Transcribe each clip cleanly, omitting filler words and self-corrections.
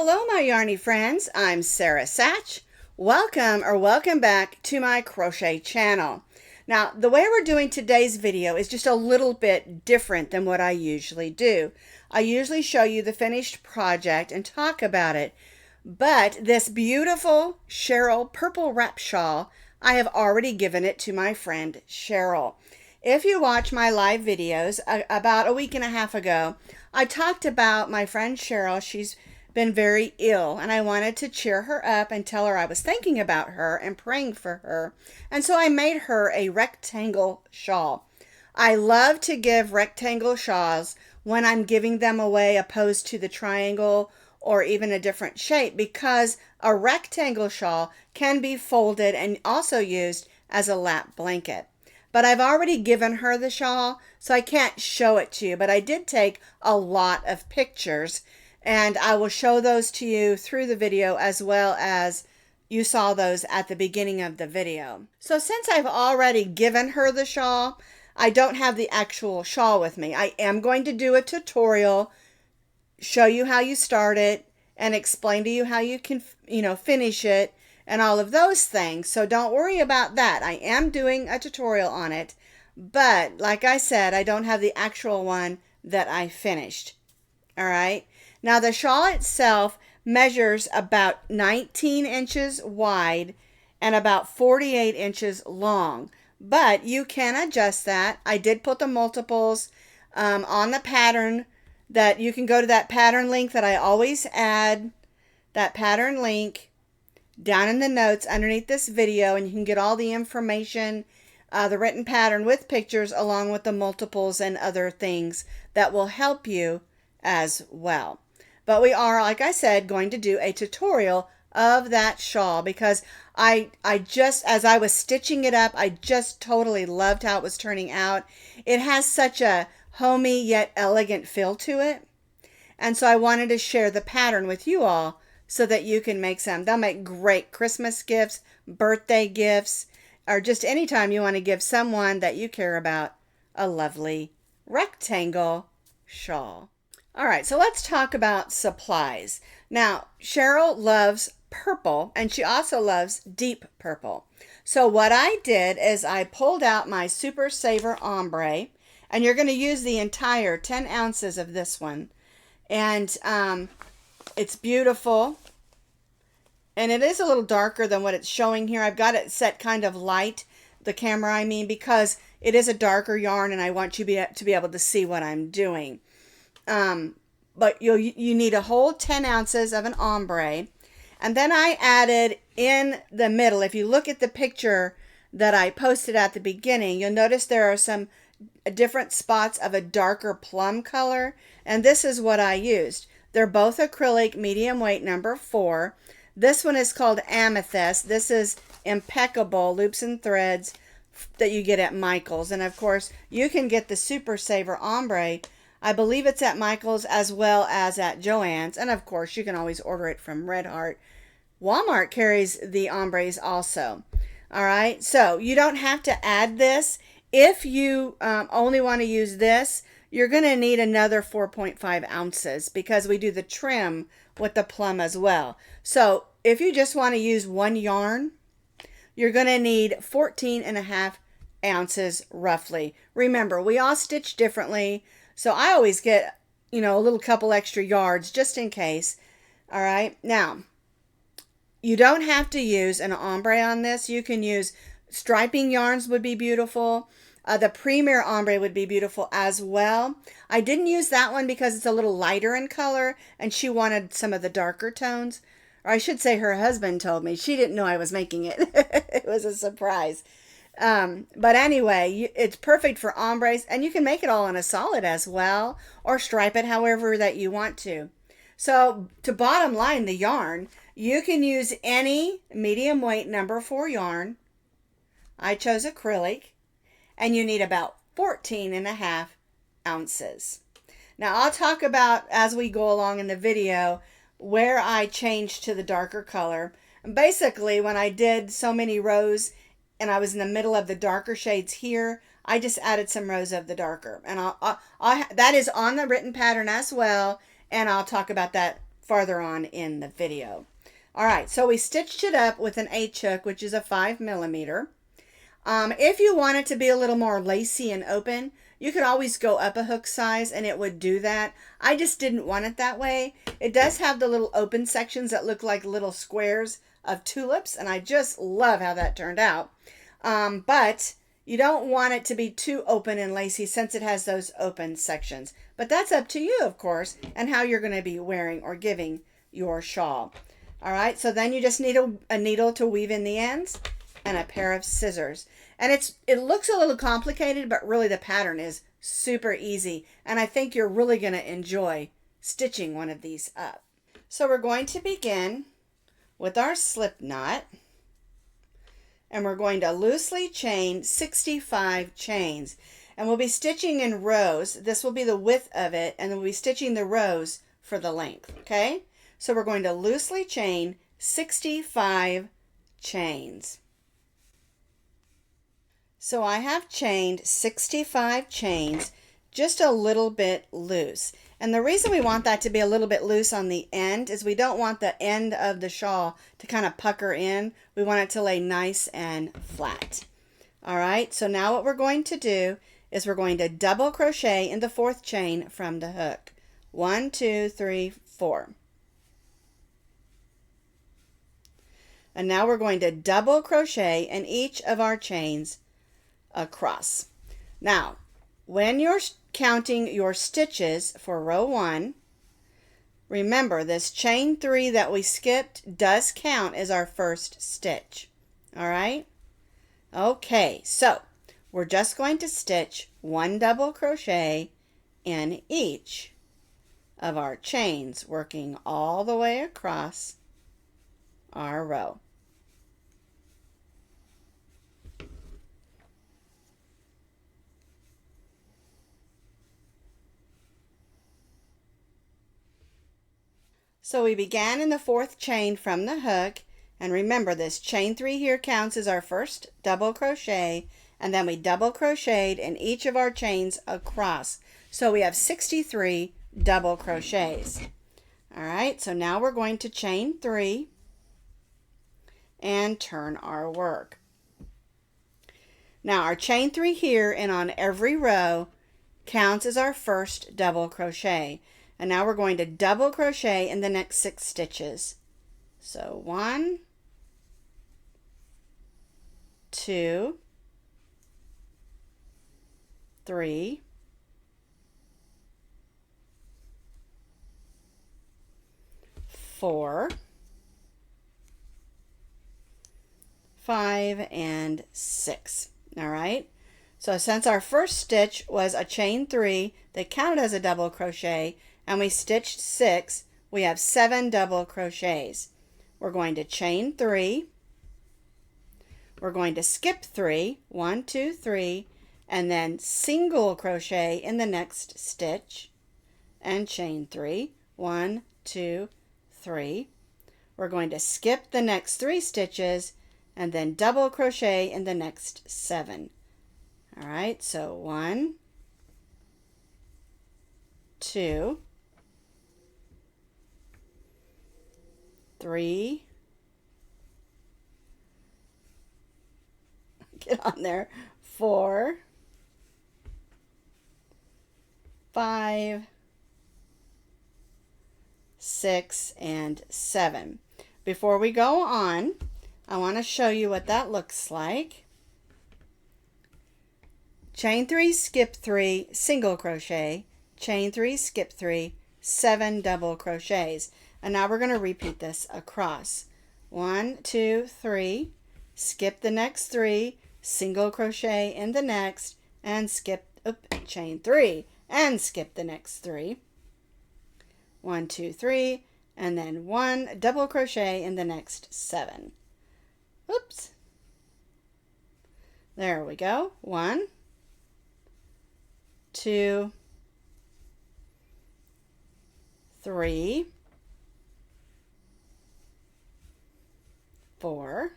Hello my yarny friends, I'm Sara Sach. Welcome back to my crochet channel. Now the way we're doing today's video is just a little bit different than what I usually do. I usually show you the finished project and talk about it, but this beautiful Cheryl purple wrap shawl, I have already given it to my friend Cheryl. If you watch my live videos, about a week and a half ago, I talked about my friend Cheryl. She's been very ill, and I wanted to cheer her up and tell her I was thinking about her and praying for her. And so I made her a rectangle shawl. I love to give rectangle shawls when I'm giving them away opposed to the triangle or even a different shape, because a rectangle shawl can be folded and also used as a lap blanket. But I've already given her the shawl, so I can't show it to you, but I did take a lot of pictures, and I will show those to you through the video as well as you saw those at the beginning of the video. So since I've already given her the shawl, I don't have the actual shawl with me. I am going to do a tutorial, show you how you start it, and explain to you how you can, finish it and all of those things. So don't worry about that. I am doing a tutorial on it, but like I said, I don't have the actual one that I finished. All right. Now the shawl itself measures about 19 inches wide and about 48 inches long, but you can adjust that. I did put the multiples on the pattern, that you can go to that pattern link that I always add, that pattern link down in the notes underneath this video, and you can get all the information, the written pattern with pictures along with the multiples and other things that will help you as well. But we are, like I said, going to do a tutorial of that shawl because I just, as I was stitching it up, I just totally loved how it was turning out. It has such a homey yet elegant feel to it. And so I wanted to share the pattern with you all so that you can make some. They'll make great Christmas gifts, birthday gifts, or just anytime you want to give someone that you care about a lovely rectangle shawl. All right, so let's talk about supplies. Now, Cheryl loves purple, and she also loves deep purple. So what I did is I pulled out my Super Saver Ombre, and you're going to use the entire 10 ounces of this one. And it's beautiful. And it is a little darker than what it's showing here. I've got it set kind of light, the camera I mean, because it is a darker yarn and I want you to be able to see what I'm doing. But you need a whole 10 ounces of an ombre. And then I added in the middle, if you look at the picture that I posted at the beginning, you'll notice there are some different spots of a darker plum color. And this is what I used. They're both acrylic, medium weight, number 4. This one is called Amethyst. This is Impeccable Loops and Threads that you get at Michael's. And of course, you can get the Super Saver Ombre. I believe it's at Michael's as well as at Joann's. And of course, you can always order it from Red Heart. Walmart carries the ombres also. All right, so you don't have to add this. If you only want to use this, you're going to need another 4.5 ounces because we do the trim with the plum as well. So if you just want to use one yarn, you're going to need 14.5 ounces roughly. Remember, we all stitch differently, so I always get, a little couple extra yards just in case. All right, now you don't have to use an ombre on this. You can use striping yarns, would be beautiful. The Premier Ombre would be beautiful as well. I didn't use that one because it's a little lighter in color and she wanted some of the darker tones. Or I should say her husband told me. She didn't know I was making it. It was a surprise. But anyway, it's perfect for ombres, and you can make it all in a solid as well or stripe it however that you want to. So to bottom line the yarn, you can use any medium weight number 4 yarn. I chose acrylic. And you need about 14.5 ounces. Now I'll talk about as we go along in the video where I changed to the darker color. And basically when I did so many rows and I was in the middle of the darker shades here, I just added some rows of the darker. And that is on the written pattern as well, and I'll talk about that farther on in the video. All right, so we stitched it up with an H hook, which is a 5mm. If you want it to be a little more lacy and open, you could always go up a hook size and it would do that. I just didn't want it that way. It does have the little open sections that look like little squares of tulips, and I just love how that turned out. But you don't want it to be too open and lacy since it has those open sections. But that's up to you, of course, and how you're going to be wearing or giving your shawl. All right, so then you just need a needle to weave in the ends and a pair of scissors. And it looks a little complicated, but really the pattern is super easy. And I think you're really going to enjoy stitching one of these up. So we're going to begin with our slip knot. And we're going to loosely chain 65 chains. And we'll be stitching in rows. This will be the width of it, and then we'll be stitching the rows for the length, okay? So we're going to loosely chain 65 chains. So I have chained 65 chains, just a little bit loose. And the reason we want that to be a little bit loose on the end is we don't want the end of the shawl to kind of pucker in. We want it to lay nice and flat. All right, so now what we're going to do is we're going to double crochet in the 4th chain from the hook. 1, 2, 3, 4. And now we're going to double crochet in each of our chains across. Now, when you're counting your stitches for row 1, remember this chain 3 that we skipped does count as our first stitch. All right? Okay, so we're just going to stitch 1 double crochet in each of our chains, working all the way across our row. So we began in the 4th chain from the hook, and remember this chain 3 here counts as our first double crochet, and then we double crocheted in each of our chains across. So we have 63 double crochets. All right, so now we're going to chain 3 and turn our work. Now our chain 3 here and on every row counts as our first double crochet. And now we're going to double crochet in the next 6 stitches. So 1, 2, 3, 4, 5, and 6. All right. So since our first stitch was a chain 3 that counted as a double crochet, and we stitched 6, we have 7 double crochets. We're going to chain 3, we're going to skip 3, 1, 2, 3, and then single crochet in the next stitch, and chain 3, 1, 2, 3. We're going to skip the next 3 stitches, and then double crochet in the next 7. All right, so 1, 2, 3, get on there, 4, 5, 6, and 7. Before we go on, I want to show you what that looks like. Chain 3, skip 3, single crochet, chain 3, skip 3, 7 double crochets. And now we're going to repeat this across. 1, 2, 3, skip the next 3, single crochet in the next, and skip, chain 3, and skip the next 3. 1, 2, 3, and then 1 double crochet in the next 7. Oops. There we go. 1, 2, 3, 4,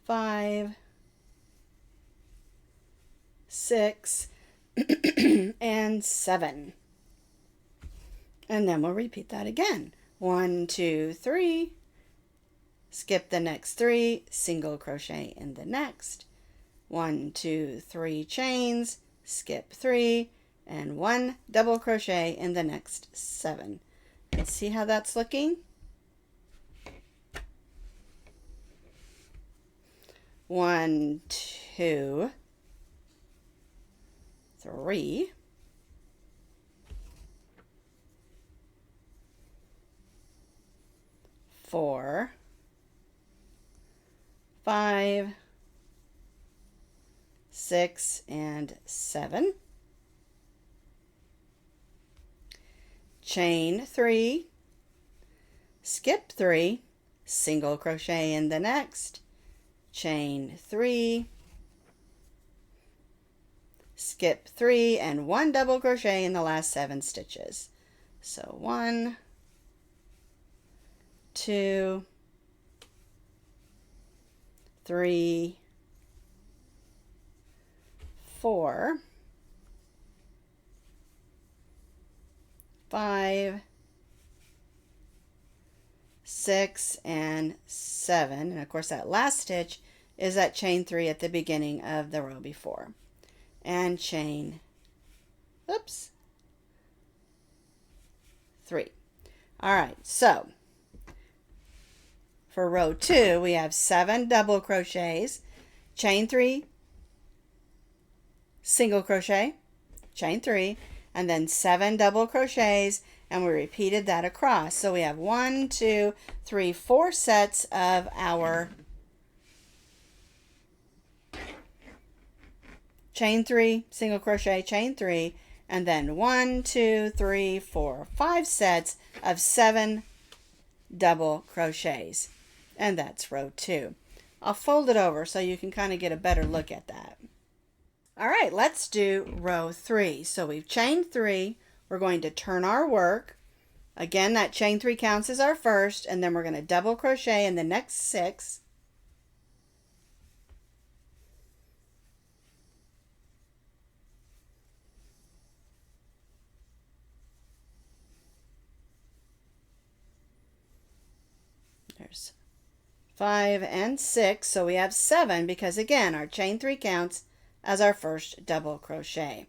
5, 6, and 7. And then we'll repeat that again. 1, 2, 3, skip the next 3, single crochet in the next. 1, 2, 3 chains, skip 3, and 1 double crochet in the next 7. Let's see how that's looking. 1, 2, 3, 4, 5, 6, and 7. Chain 3, skip 3, single crochet in the next, chain 3, skip 3, and 1 double crochet in the last 7 stitches. So 1, 2, 3, 4, 5, 6, and 7. And of course that last stitch is that chain 3 at the beginning of the row before. And chain, oops, 3. All right, so for row 2 we have 7 double crochets, chain 3, single crochet, chain 3, and then 7 double crochets, and we repeated that across. So we have 1, 2, 3, 4 sets of our chain 3, single crochet, chain 3, and then 1, 2, 3, 4, 5 sets of 7 double crochets. And that's row 2. I'll fold it over so you can kind of get a better look at that. All right, let's do row 3. So we've chained 3. We're going to turn our work. Again, that chain 3 counts as our first, and then we're going to double crochet in the next 6. There's 5 and 6, so we have 7 because again, our chain 3 counts as our first double crochet.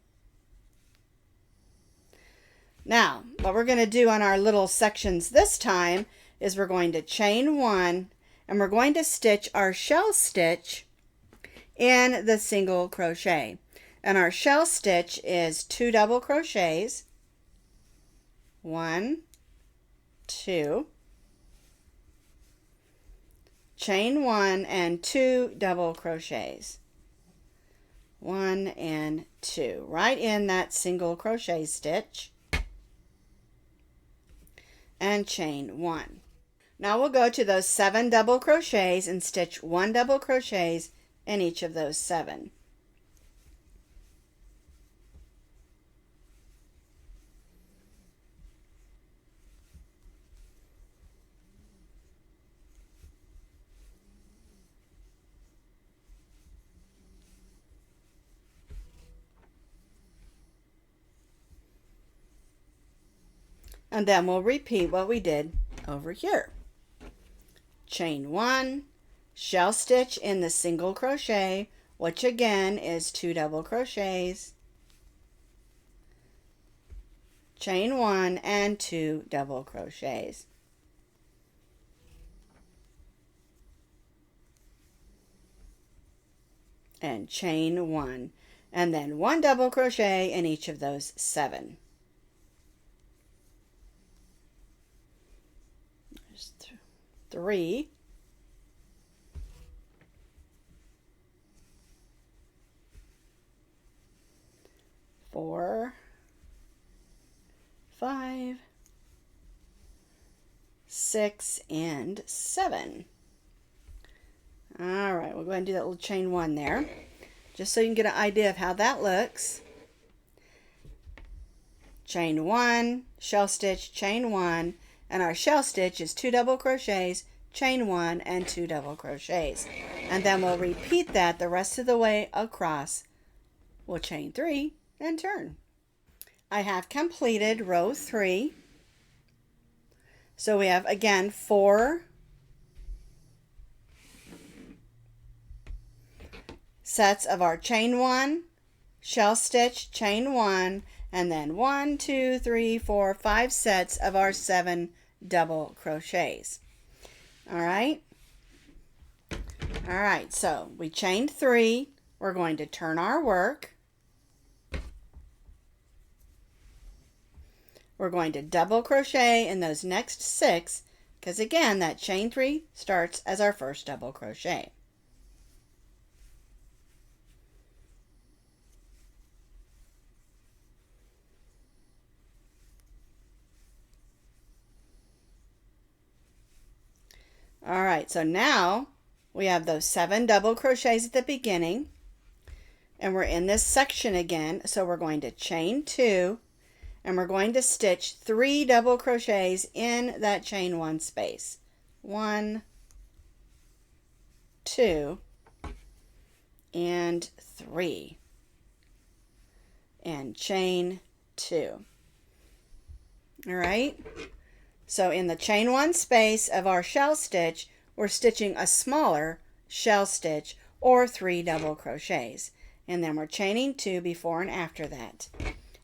Now, what we're going to do on our little sections this time is we're going to chain 1 and we're going to stitch our shell stitch in the single crochet. And our shell stitch is 2 double crochets, 1, 2, chain 1 and 2 double crochets, 1 and 2, right in that single crochet stitch, and chain 1. Now we'll go to those 7 double crochets and stitch 1 double crochets in each of those 7. And then we'll repeat what we did over here. Chain 1, shell stitch in the single crochet, which again is 2 double crochets, chain 1 and 2 double crochets. And chain 1, and then 1 double crochet in each of those 7. 3, 4, 5, 6, and 7. All right, we'll go ahead and do that little chain 1 there, just so you can get an idea of how that looks. Chain 1, shell stitch, chain 1, and our shell stitch is 2 double crochets, chain 1, and 2 double crochets. And then we'll repeat that the rest of the way across. We'll chain 3 and turn. I have completed row 3. So we have, again, 4 sets of our chain 1, shell stitch, chain 1, and then 1, 2, 3, 4, 5 sets of our 7 double crochets. All right. All right, so we chained 3. We're going to turn our work. We're going to double crochet in those next 6, because again, that chain 3 starts as our first double crochet. All right, so now we have those 7 double crochets at the beginning, and we're in this section again, so we're going to chain 2, and we're going to stitch 3 double crochets in that chain 1 space. 1, 2, and 3, and chain 2. All right. So in the chain 1 space of our shell stitch, we're stitching a smaller shell stitch or 3 double crochets. And then we're chaining 2 before and after that.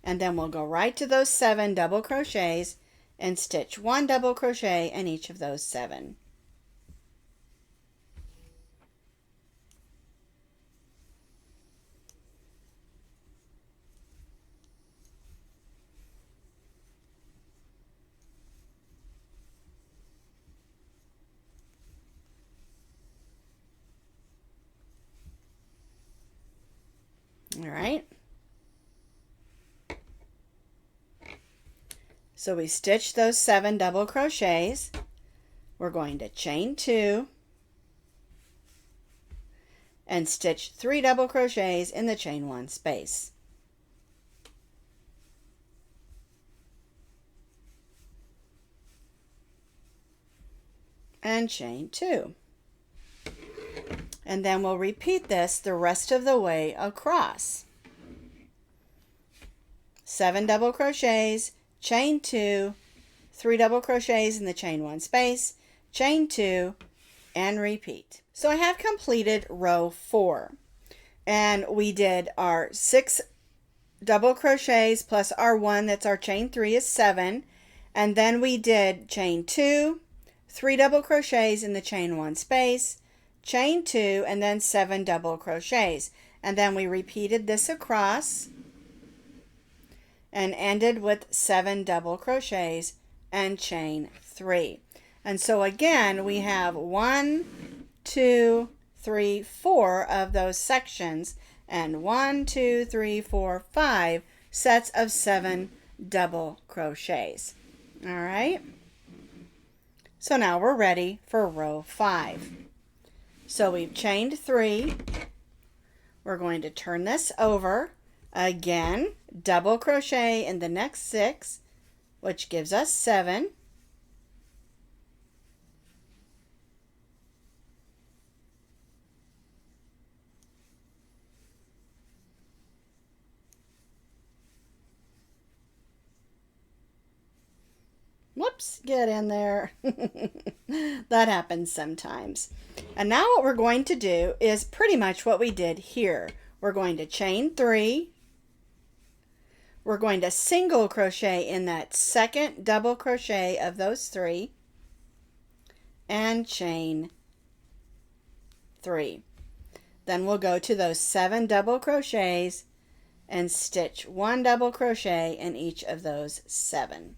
And then we'll go right to those 7 double crochets and stitch 1 double crochet in each of those 7. All right. So we stitch those 7 double crochets. We're going to chain 2 and stitch 3 double crochets in the chain 1 space. And chain 2. And then we'll repeat this the rest of the way across. 7 double crochets, chain 2, 3 double crochets in the chain 1 space, chain 2, and repeat. So I have completed row 4, and we did our 6 double crochets plus our 1, that's our chain 3, is 7, and then we did chain 2, 3 double crochets in the chain 1 space, chain 2, and then 7 double crochets. And then we repeated this across and ended with 7 double crochets and chain 3. And so again, we have 1, 2, 3, 4 of those sections, and 1, 2, 3, 4, 5 sets of 7 double crochets. All right. So now we're ready for row 5. So we've chained 3. We're going to turn this over. Again, double crochet in the next 6, which gives us 7. Whoops, get in there. That happens sometimes. And now what we're going to do is pretty much what we did here. We're going to chain 3. We're going to single crochet in that second double crochet of those 3 and chain 3. Then we'll go to those 7 double crochets and stitch 1 double crochet in each of those 7.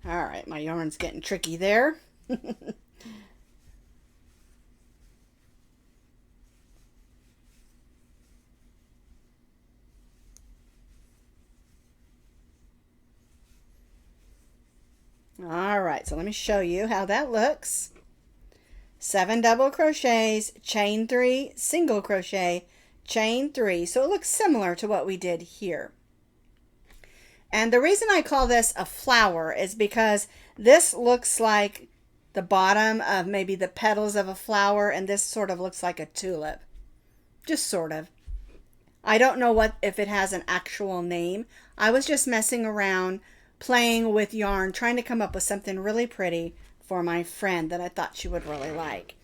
All right, my yarn's getting tricky there. All right, so let me show you how that looks. 7 double crochets, chain 3, single crochet, chain 3. So it looks similar to what we did here. And the reason I call this a flower is because this looks like the bottom of maybe the petals of a flower, and this sort of looks like a tulip. Just sort of. I don't know if it has an actual name. I was just messing around, playing with yarn, trying to come up with something really pretty for my friend that I thought she would really like.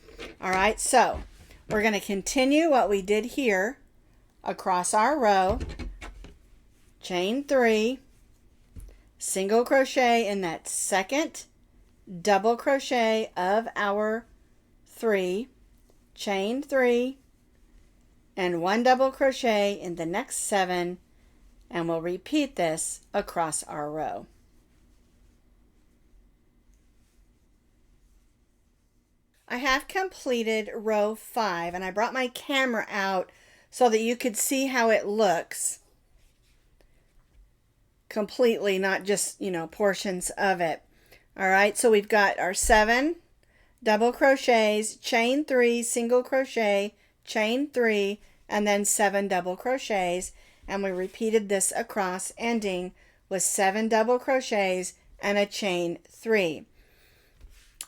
All right, so we're going to continue what we did here across our row, chain 3, single crochet in that second double crochet of our 3, chain 3, and 1 double crochet in the next 7, and we'll repeat this across our row. I have completed row 5, and I brought my camera out so that you could see how it looks completely, not just, portions of it. All right, so we've got our 7 double crochets, chain 3, single crochet, chain 3, and then 7 double crochets, and we repeated this across, ending with 7 double crochets and a chain 3.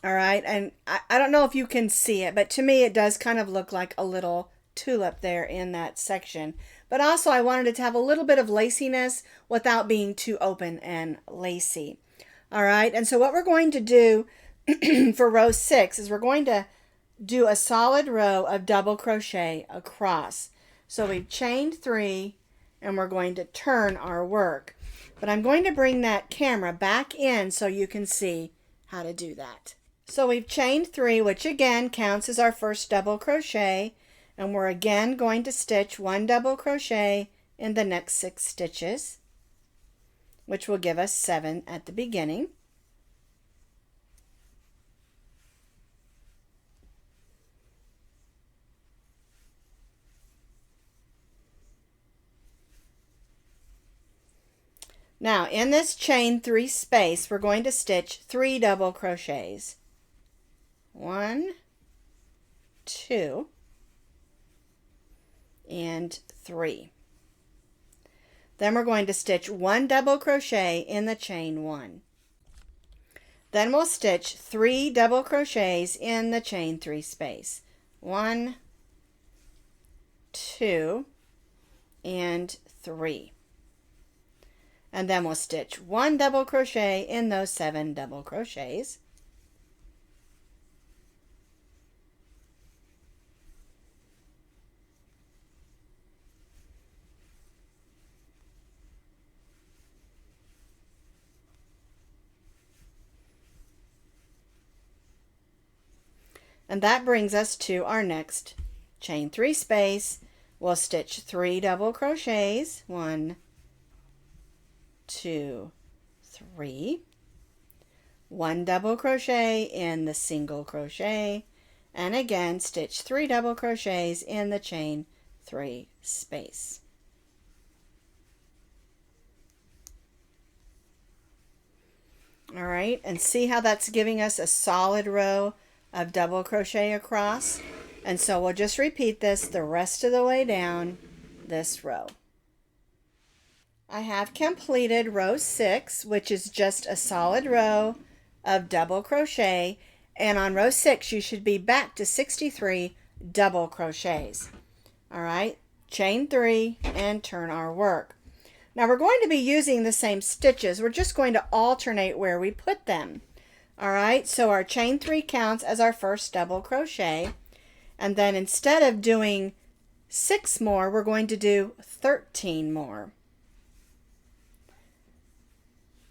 All right, and I don't know if you can see it, but to me it does kind of look like a little tulip there in that section. But also I wanted it to have a little bit of laciness without being too open and lacy. All right, and so what we're going to do for row 6 is we're going to do a solid row of double crochet across. So we've chained 3 and we're going to turn our work. But I'm going to bring that camera back in so you can see how to do that. So we've chained 3, which again counts as our first double crochet, and we're again going to stitch 1 double crochet in the next 6 stitches, which will give us 7 at the beginning. Now in this chain 3 space, we're going to stitch 3 double crochets. 1, 2, and 3. Then we're going to stitch 1 double crochet in the chain 1. Then we'll stitch 3 double crochets in the chain 3 space. 1, 2, and 3. And then we'll stitch 1 double crochet in those 7 double crochets. And that brings us to our next chain 3 space. We'll stitch 3 double crochets. 1, 2, 3. 1 double crochet in the single crochet, and again stitch 3 double crochets in the chain 3 space. All right, and see how that's giving us a solid row of double crochet across? And so we'll just repeat this the rest of the way down this row. I have completed row 6, which is just a solid row of double crochet, and on row 6 you should be back to 63 double crochets. All right, chain 3 and turn our work. Now we're going to be using the same stitches. We're just going to alternate where we put them. All right, so our chain 3 counts as our first double crochet, and then instead of doing 6 more, we're going to do 13 more.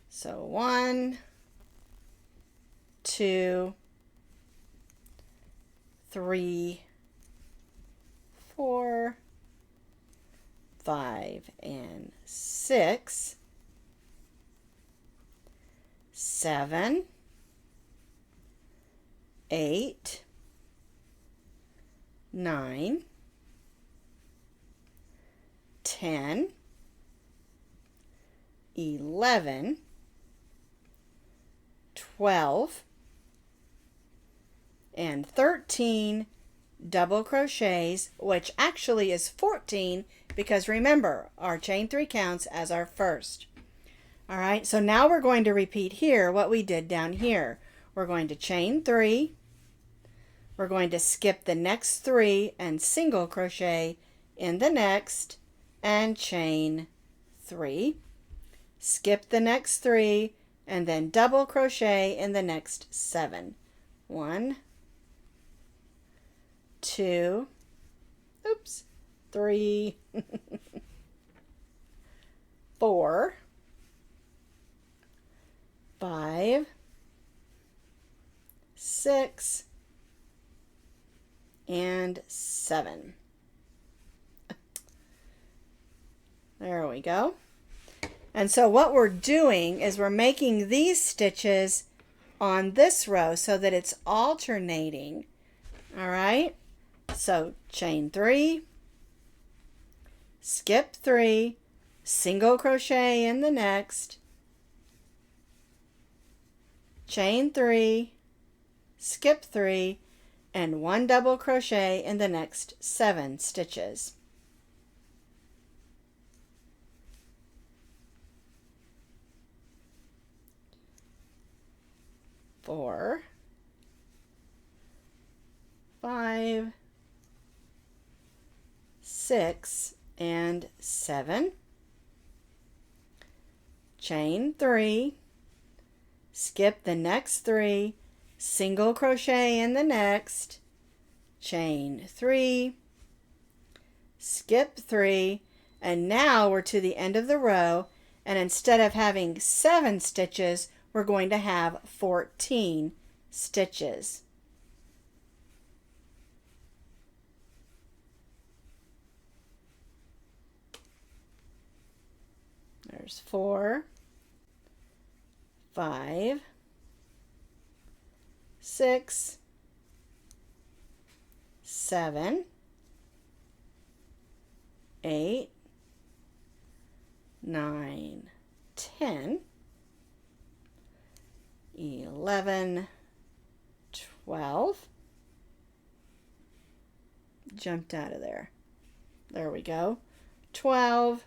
So 1, 2, 3, 4, 5, and 6, 7, 8, 9, 10, 11, 12, and 13 double crochets, which actually is 14 because remember, our chain 3 counts as our first. All right, so now we're going to repeat here what we did down here. We're going to chain 3, we're going to skip the next 3 and single crochet in the next, and chain 3. Skip the next 3 and then double crochet in the next 7. 1, 2, 3, 4, 5, 6, and 7. There we go. And so what we're doing is we're making these stitches on this row so that it's alternating. All right, so chain 3, skip 3, single crochet in the next, chain 3, skip 3, and 1 double crochet in the next 7 stitches. Four, 5, 6, and 7. Chain 3, skip the next 3, single crochet in the next, chain 3, skip 3, and now we're to the end of the row, and instead of having 7 stitches, we're going to have 14 stitches. There's 4, 5, 6, 7, 8, 9, 10, 11, 12. Jumped out of there. There we go. 12,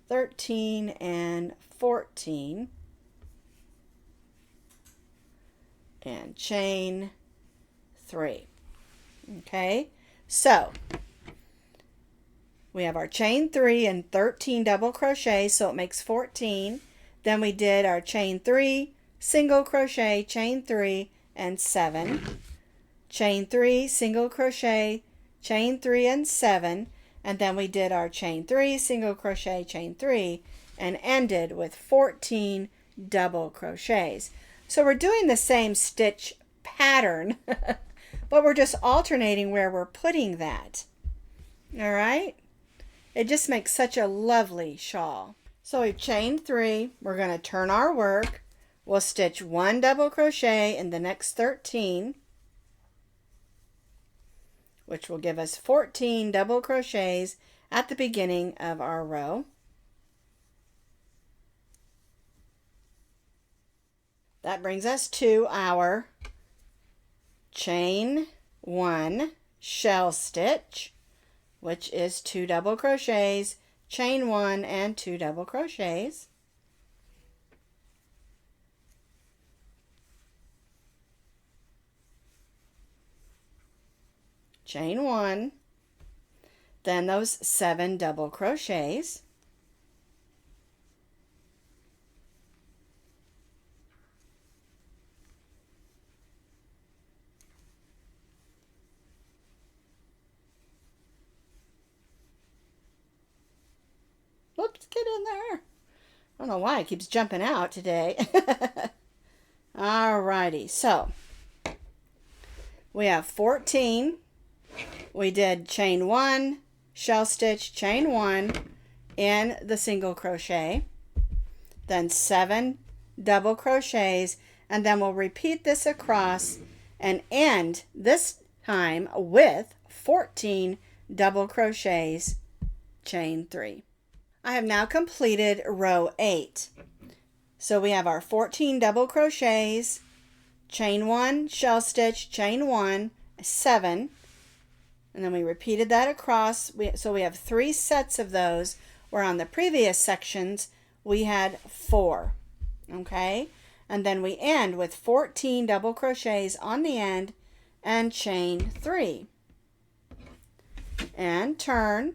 13, and 14. And chain 3. Okay, so we have our chain 3 and 13 double crochets, so it makes 14. Then we did our chain 3, single crochet, chain 3, and 7. Chain 3, single crochet, chain 3, and 7. And then we did our chain 3, single crochet, chain 3, and ended with 14 double crochets. So we're doing the same stitch pattern, but we're just alternating where we're putting that. All right? It just makes such a lovely shawl. So we've chained 3. We're going to turn our work. We'll stitch 1 double crochet in the next 13, which will give us 14 double crochets at the beginning of our row. That brings us to our chain 1 shell stitch, which is 2 double crochets, chain 1 and 2 double crochets. Chain 1, then those 7 double crochets. Whoops, get in there. I don't know why it keeps jumping out today. Alrighty, so we have 14. We did chain 1, shell stitch, chain 1 in the single crochet, then 7 double crochets, and then we'll repeat this across and end this time with 14 double crochets, chain 3. I have now completed row 8. So we have our 14 double crochets, chain 1, shell stitch, chain 1, 7, and then we repeated that across. So we have 3 sets of those, where on the previous sections we had 4. Okay, and then we end with 14 double crochets on the end and chain 3. and turn.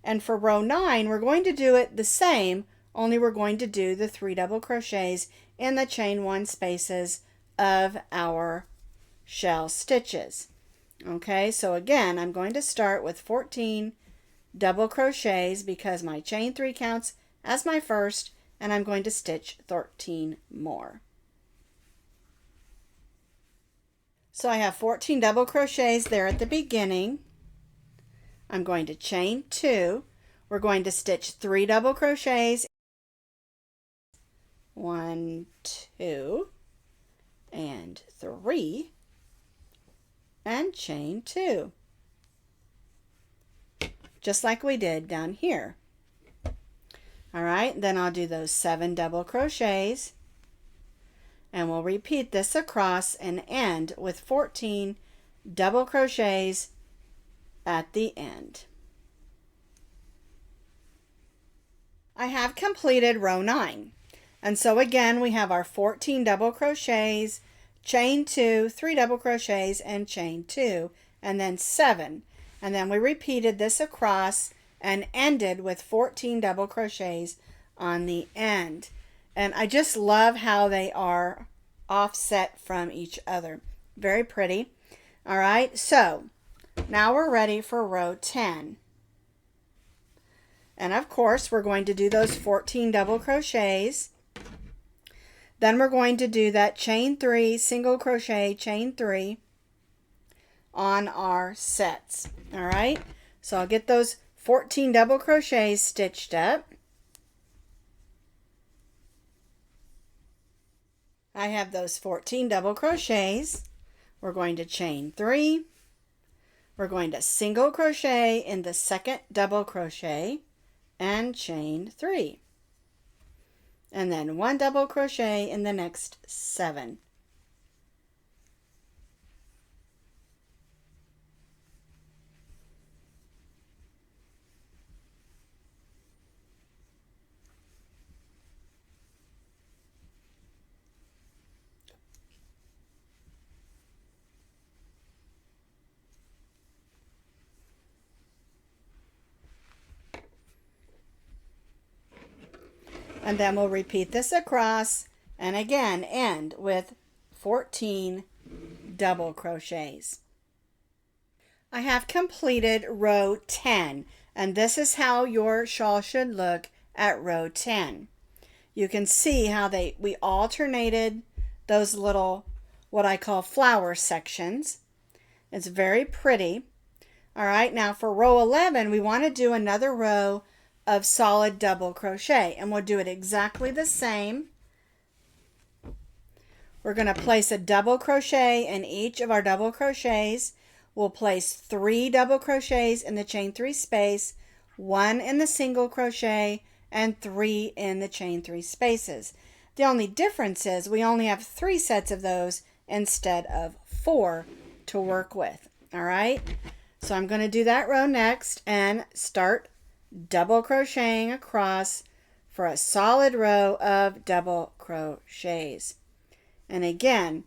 And for row 9, we're going to do it the same, only we're going to do the 3 double crochets in the chain 1 spaces of our shell stitches. Okay, so again, I'm going to start with 14 double crochets because my chain 3 counts as my first, and I'm going to stitch 13 more. So I have 14 double crochets there at the beginning. I'm going to chain 2. We're going to stitch 3 double crochets. 1, 2, and 3, and chain 2. Just like we did down here. All right, then I'll do those 7 double crochets, and we'll repeat this across and end with 14 double crochets at the end. I have completed row 9, and so again we have our 14 double crochets, chain 2, 3 double crochets, and chain 2, and then 7, and then we repeated this across and ended with 14 double crochets on the end. And I just love how they are offset from each other. Very pretty. All right, so now we're ready for row 10. And of course, we're going to do those 14 double crochets. Then we're going to do that chain 3, single crochet, chain 3 on our sets. All right, so I'll get those 14 double crochets stitched up. I have those 14 double crochets. We're going to chain 3. We're going to single crochet in the second double crochet and chain 3. And then 1 double crochet in the next 7. And then we'll repeat this across and again end with 14 double crochets. I have completed row 10, and this is how your shawl should look at row 10. You can see how we alternated those little, what I call flower sections. It's very pretty. All right, now for row 11, we want to do another row of solid double crochet, and we'll do it exactly the same. We're going to place a double crochet in each of our double crochets. We'll place 3 double crochets in the chain 3 space, 1 in the single crochet, and 3 in the chain 3 spaces. The only difference is we only have 3 sets of those instead of 4 to work with. All right, so I'm going to do that row next and start double crocheting across for a solid row of double crochets. And again,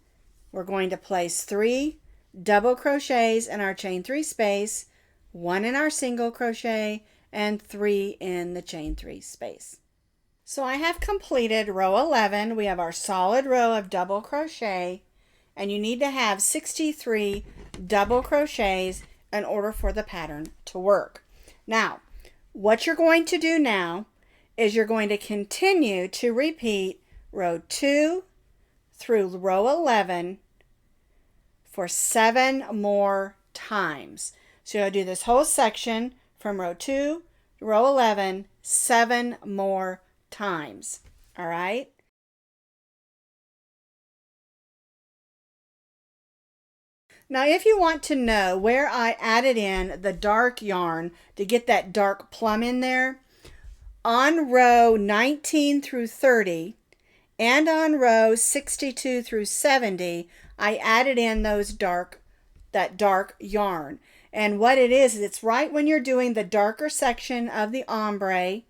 we're going to place 3 double crochets in our chain 3 space, 1 in our single crochet, and 3 in the chain 3 space. So I have completed row 11. We have our solid row of double crochet, and you need to have 63 double crochets in order for the pattern to work. Now, what you're going to do now is you're going to continue to repeat row 2 through row 11 for 7 more times. So you'll do this whole section from row 2 to row 11 7 more times. All right? Now, if you want to know where I added in the dark yarn to get that dark plum in there, on row 19 through 30 and on row 62 through 70, I added in that dark yarn. And what it is it's right when you're doing the darker section of the ombre.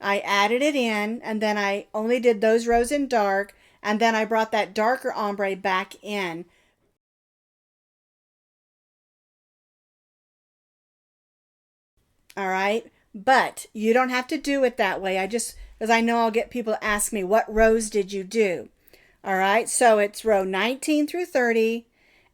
I added it in, and then I only did those rows in dark, and then I brought that darker ombre back in. All right, but you don't have to do it that way. Because I know I'll get people to ask me, what rows did you do? All right, so it's row 19 through 30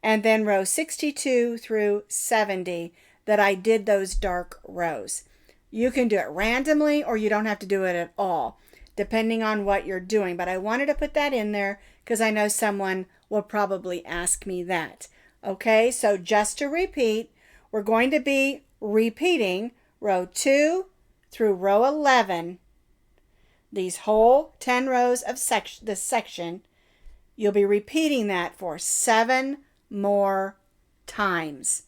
and then row 62 through 70 that I did those dark rows. You can do it randomly or you don't have to do it at all, depending on what you're doing. But I wanted to put that in there because I know someone will probably ask me that. Okay, so just to repeat, we're going to be repeating row 2 through row 11. These whole 10 rows of this section, you'll be repeating that for 7 more times.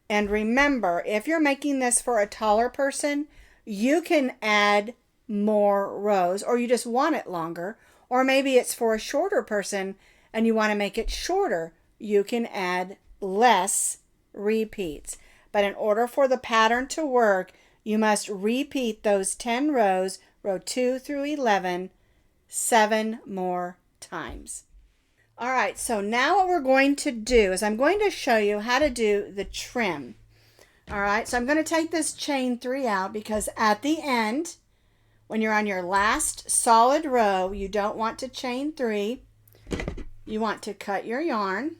And remember, if you're making this for a taller person, you can add more rows, or you just want it longer, or maybe it's for a shorter person and you want to make it shorter. You can add less repeats. But in order for the pattern to work, you must repeat those 10 rows, row 2 through 11, 7 more times. All right, so now what we're going to do is I'm going to show you how to do the trim. All right, so I'm going to take this chain 3 out because at the end, when you're on your last solid row, you don't want to chain 3. You want to cut your yarn.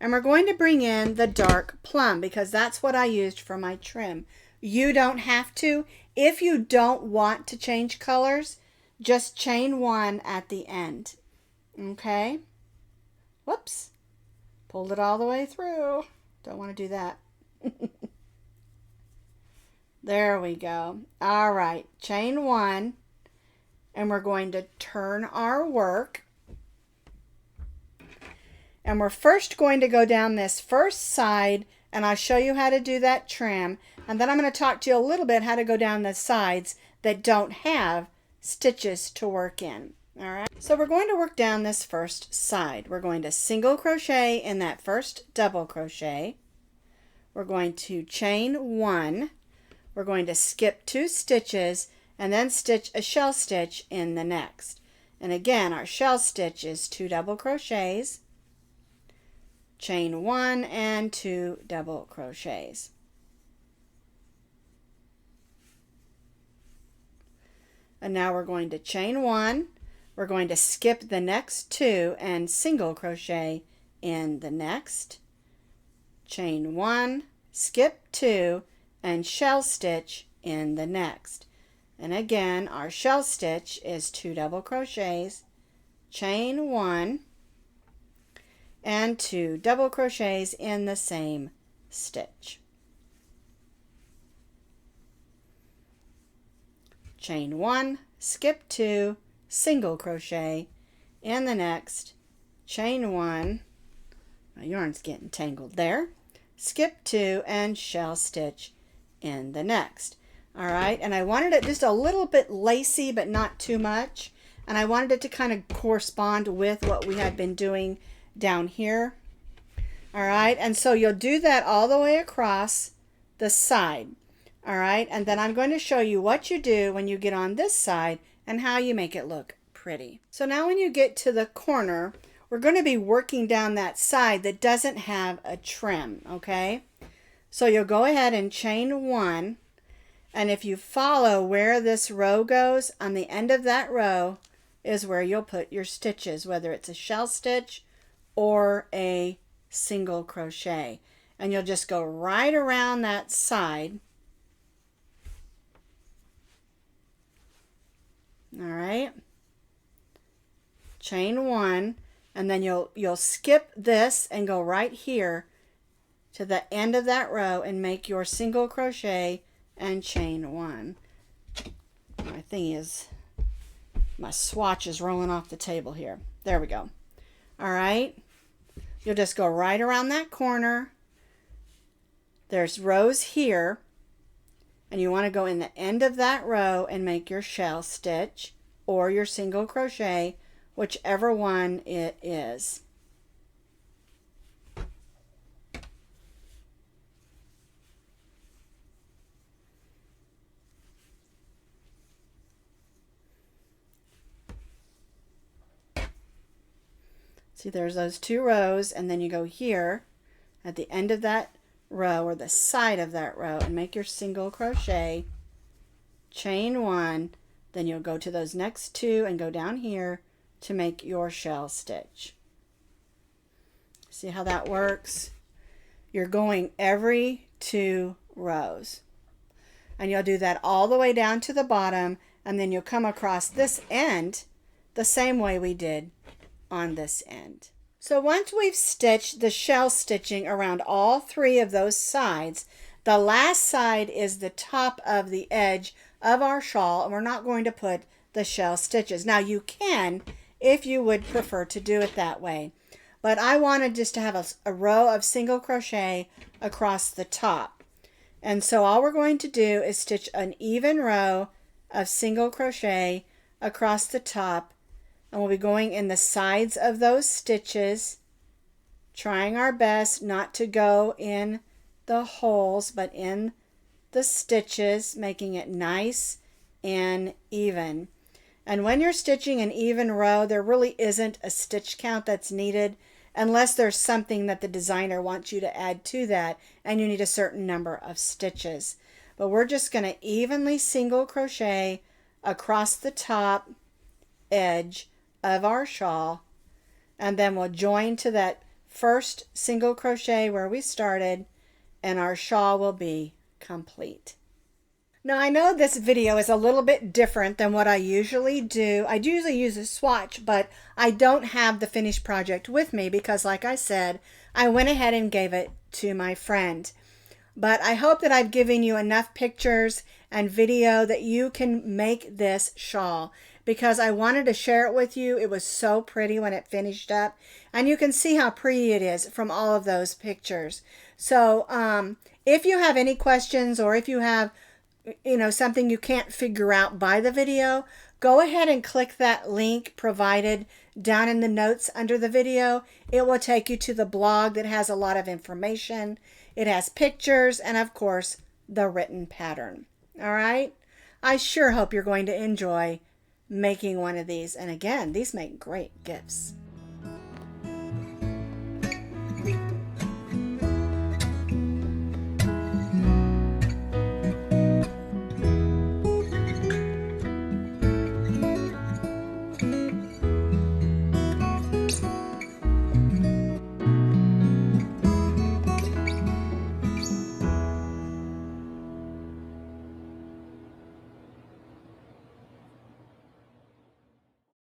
And we're going to bring in the dark plum because that's what I used for my trim. You don't have to. If you don't want to change colors, just chain 1 at the end. Okay? Whoops. Pulled it all the way through. Don't want to do that. There we go. All right. Chain 1. And we're going to turn our work. And we're first going to go down this first side, and I'll show you how to do that trim. And then I'm going to talk to you a little bit how to go down the sides that don't have stitches to work in. All right. So we're going to work down this first side. We're going to single crochet in that first double crochet. We're going to chain 1. We're going to skip 2 stitches and then stitch a shell stitch in the next. And again, our shell stitch is 2 double crochets. Chain 1 and 2 double crochets. And now we're going to chain 1. We're going to skip the next 2 and single crochet in the next. Chain 1, skip 2, and shell stitch in the next. And again, our shell stitch is 2 double crochets, chain 1, and 2 double crochets in the same stitch. Chain 1, skip 2, single crochet in the next, chain 1, my yarn's getting tangled there, skip 2, and shell stitch in the next. All right, and I wanted it just a little bit lacy but not too much, and I wanted it to kind of correspond with what we had been doing down here. All right, and so you'll do that all the way across the side. All right, and then I'm going to show you what you do when you get on this side and how you make it look pretty. So now when you get to the corner, we're going to be working down that side that doesn't have a trim, okay? So you'll go ahead and chain 1, and if you follow where this row goes, on the end of that row is where you'll put your stitches, whether it's a shell stitch or a single crochet. And you'll just go right around that side. All right. Chain 1, and then you'll skip this and go right here to the end of that row and make your single crochet and chain 1. My thing is, my swatch is rolling off the table here. There we go. All right. You'll just go right around that corner. There's rows here, and you want to go in the end of that row and make your shell stitch or your single crochet, whichever one it is. See, there's those 2 rows, and then you go here at the end of that row or the side of that row and make your single crochet, chain one, then you'll go to those next two and go down here to make your shell stitch. See how that works? You're going every 2 rows. And you'll do that all the way down to the bottom, and then you'll come across this end the same way we did on this end. So once we've stitched the shell stitching around all 3 of those sides, the last side is the top of the edge of our shawl, and we're not going to put the shell stitches. Now you can if you would prefer to do it that way, but I wanted just to have a row of single crochet across the top. And so all we're going to do is stitch an even row of single crochet across the top, and we'll be going in the sides of those stitches, trying our best not to go in the holes but in the stitches, making it nice and even. And when you're stitching an even row, there really isn't a stitch count that's needed unless there's something that the designer wants you to add to that and you need a certain number of stitches. But we're just going to evenly single crochet across the top edge of our shawl, and then we'll join to that first single crochet where we started, and our shawl will be complete. Now I know this video is a little bit different than what I usually do. I usually use a swatch, but I don't have the finished project with me because, like I said, I went ahead and gave it to my friend. But I hope that I've given you enough pictures and video that you can make this shawl, because I wanted to share it with you. It was so pretty when it finished up, and you can see how pretty it is from all of those pictures. So if you have any questions, or if you have something you can't figure out by the video, go ahead and click that link provided down in the notes under the video. It will take you to the blog that has a lot of information. It has pictures and, of course, the written pattern. All right? I sure hope you're going to enjoy making one of these. And again, these make great gifts.